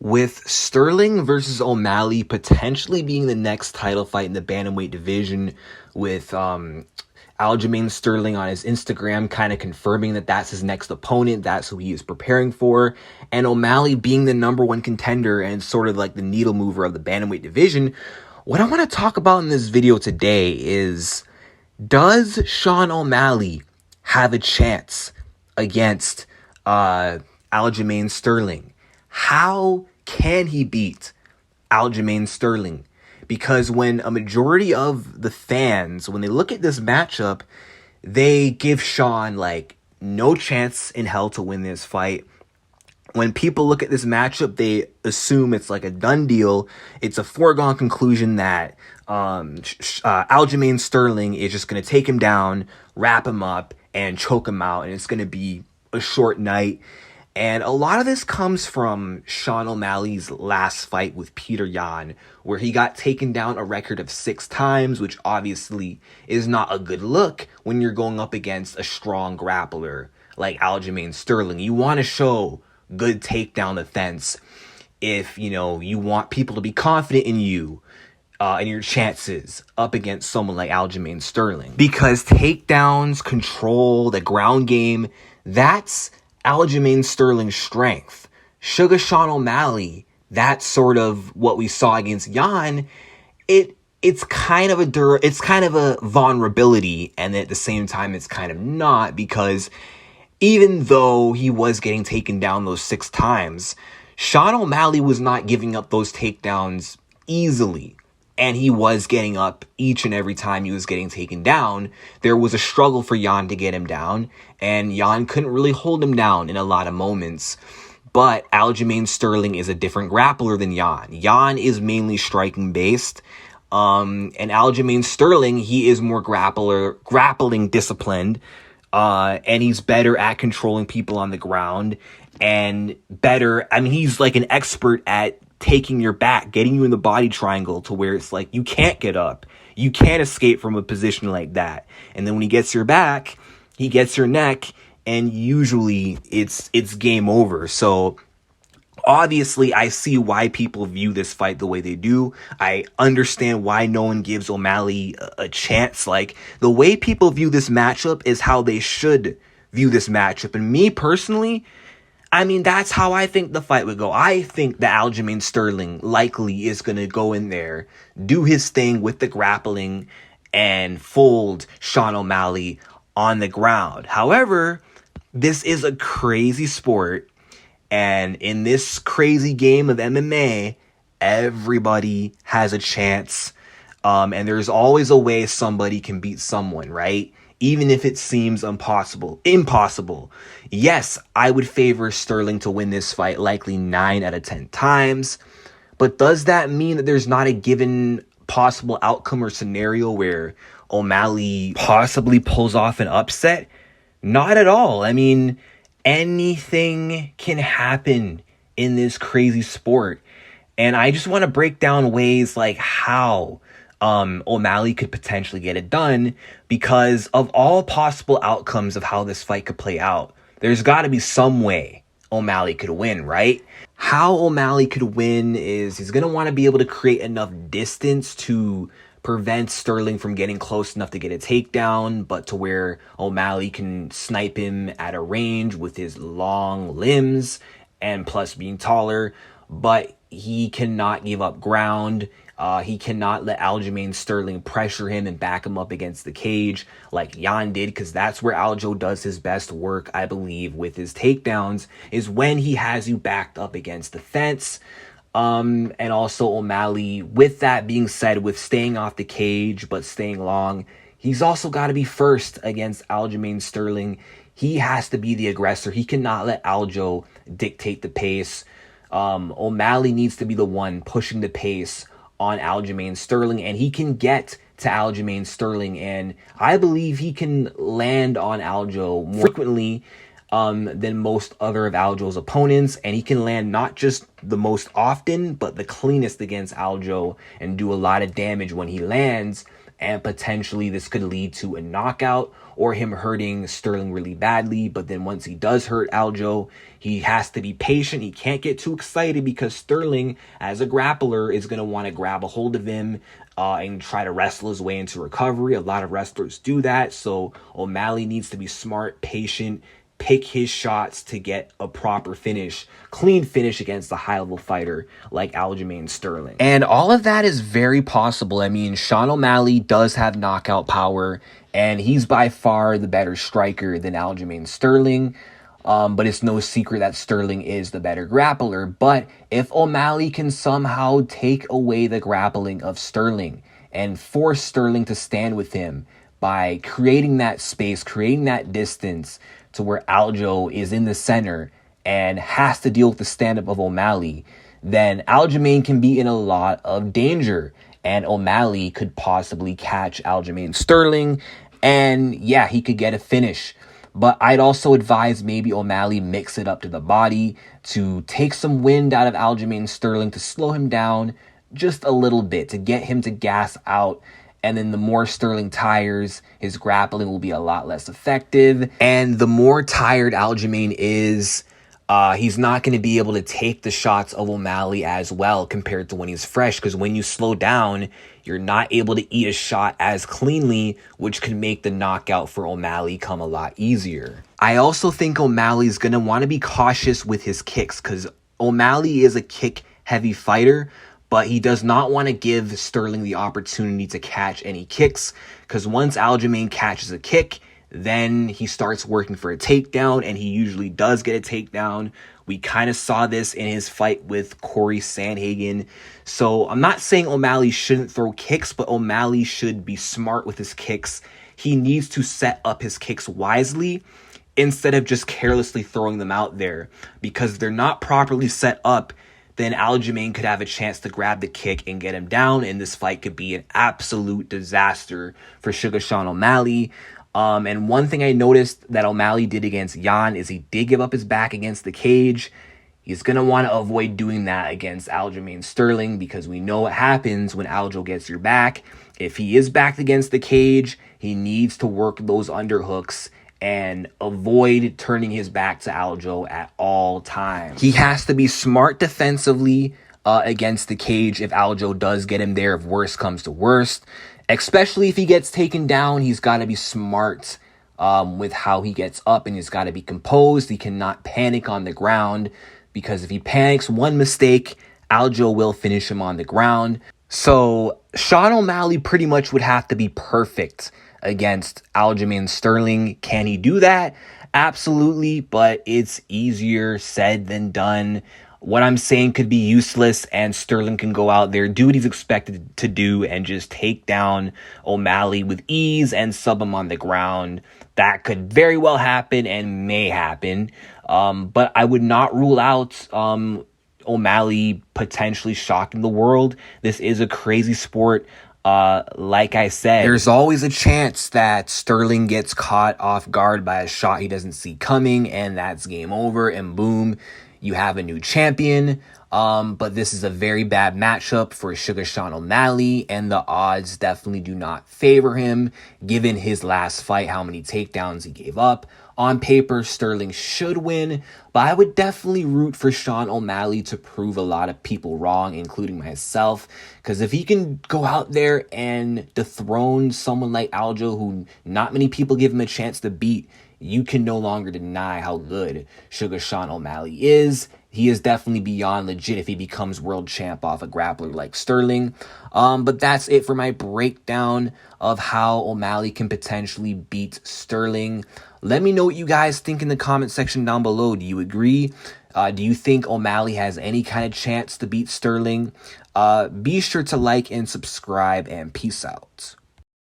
With Sterling versus O'Malley potentially being the next title fight in the bantamweight division, with Aljamain Sterling on his Instagram kind of confirming that that's his next opponent, that's who he is preparing for, and O'Malley being the number one contender and sort of like the needle mover of the bantamweight division, what I want to talk about in this video today is, does Sean O'Malley have a chance against Aljamain Sterling? How can he beat Aljamain Sterling? Because when a majority of the fans, when they look at this matchup, they give Sean like no chance in hell to win this fight. When people look at this matchup, they assume it's like a done deal. It's a foregone conclusion that Aljamain Sterling is just going to take him down, wrap him up, and choke him out, and it's going to be a short night. And a lot of this comes from Sean O'Malley's last fight with Peter Yan, where he got taken down a record of 6 times, which obviously is not a good look when you're going up against a strong grappler like Aljamain Sterling. You want to show good takedown defense if, you want people to be confident in you and your chances up against someone like Aljamain Sterling. Because takedowns, control, the ground game, that's Aljamain Sterling's strength. Suga Sean O'Malley, that's sort of what we saw against Yan. It's kind of a vulnerability, and at the same time it's kind of not, because even though he was getting taken down those 6 times, Sean O'Malley was not giving up those takedowns easily. And he was getting up each and every time he was getting taken down. There was a struggle for Yan to get him down, and Yan couldn't really hold him down in a lot of moments. But Aljamain Sterling is a different grappler than Yan. Yan is mainly striking based, and Aljamain Sterling, he is more grappling disciplined, and he's better at controlling people on the ground, and he's like an expert at taking your back, getting you in the body triangle to where it's like you can't get up. You can't escape from a position like that. And then when he gets your back, he gets your neck, and usually it's game over. So obviously I see why people view this fight the way they do. I understand why no one gives O'Malley a chance. Like, the way people view this matchup is how they should view this matchup. And me personally, that's how I think the fight would go. I think that Aljamain Sterling likely is going to go in there, do his thing with the grappling, and fold Sean O'Malley on the ground. However, this is a crazy sport, and in this crazy game of MMA, everybody has a chance, and there's always a way somebody can beat someone, right? Even if it seems impossible. Yes, I would favor Sterling to win this fight likely 9 out of 10 times. But does that mean that there's not a given possible outcome or scenario where O'Malley possibly pulls off an upset? Not at all. Anything can happen in this crazy sport. And I just want to break down ways like how O'Malley could potentially get it done, because of all possible outcomes of how this fight could play out, there's got to be some way O'Malley could win, right? How O'Malley could win is he's going to want to be able to create enough distance to prevent Sterling from getting close enough to get a takedown, but to where O'Malley can snipe him at a range with his long limbs and plus being taller. But he cannot give up ground. He cannot let Aljamain Sterling pressure him and back him up against the cage like Yan did, because that's where Aljo does his best work, I believe, with his takedowns, is when he has you backed up against the fence. And also O'Malley, with that being said, with staying off the cage but staying long, he's also got to be first against Aljamain Sterling. He has to be the aggressor. He cannot let Aljo dictate the pace. O'Malley needs to be the one pushing the pace on Aljamain Sterling, and he can get to Aljamain Sterling, and I believe he can land on Aljo more frequently than most other of Aljo's opponents, and he can land not just the most often, but the cleanest against Aljo and do a lot of damage when he lands. and potentially this could lead to a knockout or him hurting Sterling really badly. But then once he does hurt Aljo, he has to be patient. He can't get too excited because Sterling, as a grappler, is going to want to grab a hold of him and try to wrestle his way into recovery. A lot of wrestlers do that. So O'Malley needs to be smart, patient, pick his shots to get a proper finish, clean finish against a high-level fighter like Aljamain Sterling. And all of that is very possible. I mean, Sean O'Malley does have knockout power, and he's by far the better striker than Aljamain Sterling. But it's no secret that Sterling is the better grappler. But if O'Malley can somehow take away the grappling of Sterling and force Sterling to stand with him by creating that space, creating that distance to where Aljo is in the center and has to deal with the stand-up of O'Malley, then Aljamain can be in a lot of danger. And O'Malley could possibly catch Aljamain Sterling, and yeah, he could get a finish. But I'd also advise maybe O'Malley mix it up to the body to take some wind out of Aljamain Sterling, to slow him down just a little bit, to get him to gas out. And then the more Sterling tires, his grappling will be a lot less effective. And the more tired Aljamain is, he's not going to be able to take the shots of O'Malley as well compared to when he's fresh. Because when you slow down, you're not able to eat a shot as cleanly, which can make the knockout for O'Malley come a lot easier. I also think O'Malley's going to want to be cautious with his kicks because O'Malley is a kick-heavy fighter, but he does not want to give Sterling the opportunity to catch any kicks, because once Aljamain catches a kick, then he starts working for a takedown, and he usually does get a takedown. We kind of saw this in his fight with Corey Sandhagen. So I'm not saying O'Malley shouldn't throw kicks, but O'Malley should be smart with his kicks. He needs to set up his kicks wisely instead of just carelessly throwing them out there, because if they're not properly set up, then Aljamain could have a chance to grab the kick and get him down, and this fight could be an absolute disaster for Suga Sean O'Malley. And one thing I noticed that O'Malley did against Jan is he did give up his back against the cage. He's going to want to avoid doing that against Aljamain Sterling, because we know what happens when Aljo gets your back. If he is backed against the cage, he needs to work those underhooks and avoid turning his back to Aljo at all times. He has to be smart defensively against the cage if Aljo does get him there, if worst comes to worst. Especially if he gets taken down, he's got to be smart with how he gets up, and he's got to be composed. He cannot panic on the ground, because if he panics, one mistake, Aljo will finish him on the ground. So Sean O'Malley pretty much would have to be perfect against Aljamain Sterling. Can he do that? Absolutely, but it's easier said than done. What I'm saying could be useless, and Sterling can go out there, do what he's expected to do, and just take down O'Malley with ease and sub him on the ground. That could very well happen and may happen, but I would not rule out O'Malley potentially shocking the world. This is a crazy sport. Like I said, there's always a chance that Sterling gets caught off guard by a shot he doesn't see coming, and that's game over, and boom, you have a new champion. But this is a very bad matchup for Suga Sean O'Malley, and the odds definitely do not favor him, given his last fight, how many takedowns he gave up. On paper, Sterling should win, but I would definitely root for Sean O'Malley to prove a lot of people wrong, including myself, because if he can go out there and dethrone someone like Aljo, who not many people give him a chance to beat, you can no longer deny how good Suga Sean O'Malley is. He is definitely beyond legit if he becomes world champ off a grappler like Sterling. But that's it for my breakdown of how O'Malley can potentially beat Sterling. Let me know what you guys think in the comment section down below. Do you agree? Do you think O'Malley has any kind of chance to beat Sterling? Be sure to like and subscribe, and peace out.